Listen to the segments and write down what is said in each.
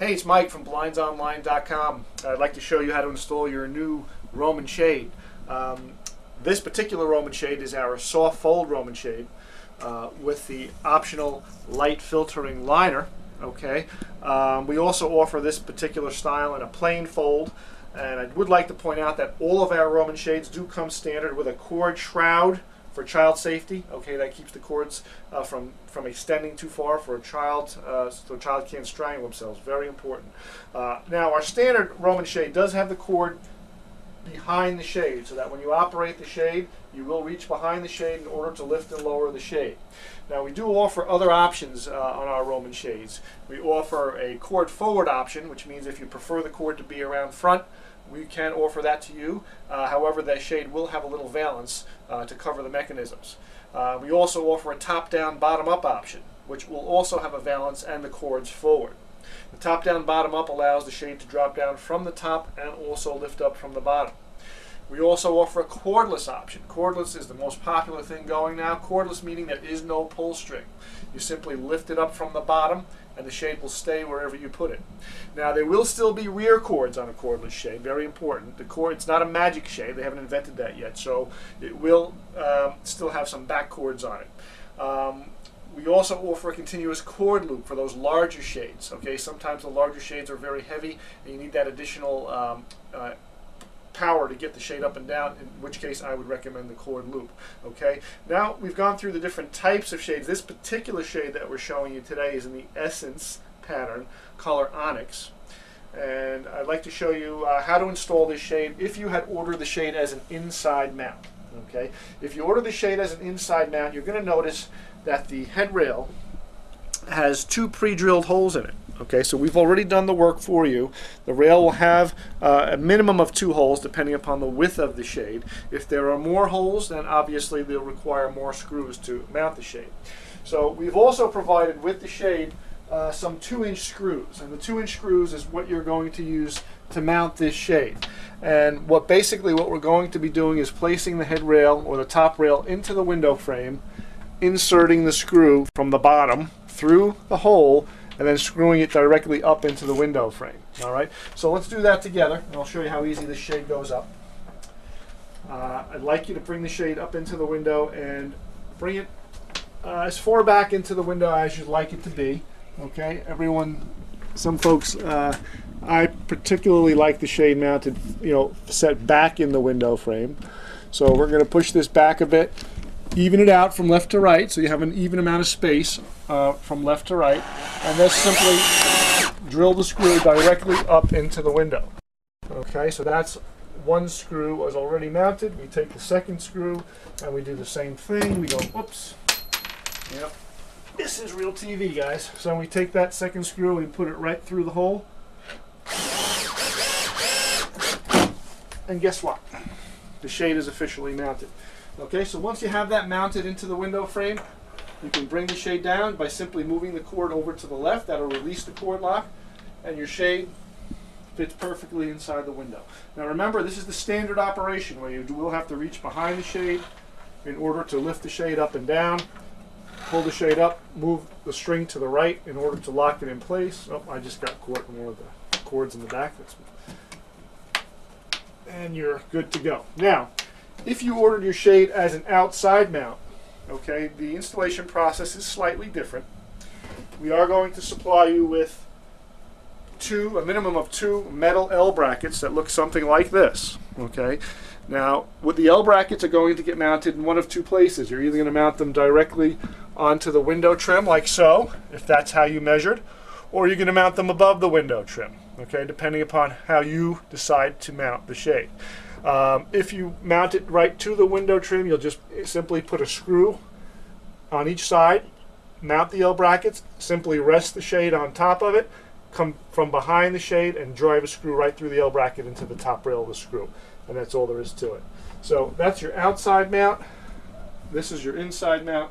Hey, it's Mike from BlindsOnline.com. I'd like to show you how to install your new Roman shade. This particular Roman shade is our soft fold Roman shade with the optional light filtering liner. Okay. We also offer this particular style in a plain fold, and I would like to point out that all of our Roman shades do come standard with a cord shroud for child safety. Okay, that keeps the cords from extending too far for a child, so a child can't strangle themselves. Very important. Now, our standard Roman shade does have the cord behind the shade, so that when you operate the shade, you will reach behind the shade in order to lift and lower the shade. Now, we do offer other options on our Roman shades. We offer a cord forward option, which means if you prefer the cord to be around front, we can offer that to you. However, that shade will have a little valance to cover the mechanisms. We also offer a top-down, bottom-up option, which will also have a valance and the cords forward. The top-down, bottom-up allows the shade to drop down from the top and also lift up from the bottom. We also offer a cordless option. Cordless is the most popular thing going now. Cordless meaning there is no pull string. You simply lift it up from the bottom and the shade will stay wherever you put it. Now, there will still be rear cords on a cordless shade, very important. The cord, it's not a magic shade, they haven't invented that yet, so it will still have some back cords on it. We also offer a continuous cord loop for those larger shades. Okay, sometimes the larger shades are very heavy and you need that additional power to get the shade up and down, in which case I would recommend the cord loop. Okay, now we've gone through the different types of shades. This particular shade that we're showing you today is in the Essence pattern, color Onyx, and I'd like to show you how to install this shade if you had ordered the shade as an inside mount. Okay, if you order the shade as an inside mount, you're going to notice that the head rail has two pre-drilled holes in it. Okay, so we've already done the work for you. The rail will have a minimum of 2 holes depending upon the width of the shade. If there are more holes, then obviously they'll require more screws to mount the shade. So we've also provided with the shade some 2-inch screws, and the 2-inch screws is what you're going to use to mount this shade. And basically what we're going to be doing is placing the head rail or the top rail into the window frame, inserting the screw from the bottom through the hole, and then screwing it directly up into the window frame. All right, so let's do that together, and I'll show you how easy this shade goes up. I'd like you to bring the shade up into the window and bring it as far back into the window as you'd like it to be. Okay, some folks, I particularly like the shade mounted, set back in the window frame. So we're going to push this back a bit, even it out from left to right, so you have an even amount of space from left to right, and then simply drill the screw directly up into the window. Okay, so that's one screw was already mounted. We take the second screw and we do the same thing. We go, whoops, yep. This is real TV, guys. So we take that second screw and put it right through the hole. And guess what? The shade is officially mounted. Okay, so once you have that mounted into the window frame, you can bring the shade down by simply moving the cord over to the left. That'll release the cord lock, and your shade fits perfectly inside the window. Now remember, this is the standard operation where you will have to reach behind the shade in order to lift the shade up and down. Pull the shade up, move the string to the right in order to lock it in place. Oh, I just got caught in one of the cords in the back. And you're good to go. Now, if you ordered your shade as an outside mount, okay, the installation process is slightly different. We are going to supply you with a minimum of 2 metal L brackets that look something like this. Okay, now with the L brackets are going to get mounted in one of 2 places. You're either going to mount them directly onto the window trim like so, if that's how you measured, or you're going to mount them above the window trim. Okay, depending upon how you decide to mount the shade. If you mount it right to the window trim, you'll just simply put a screw on each side, mount the L brackets, simply rest the shade on top of it, come from behind the shade and drive a screw right through the L bracket into the top rail of the screw. And that's all there is to it. So that's your outside mount. This is your inside mount.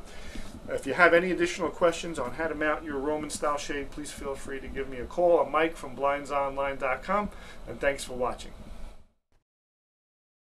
If you have any additional questions on how to mount your Roman style shade, please feel free to give me a call. I'm Mike from BlindsOnline.com, and thanks for watching.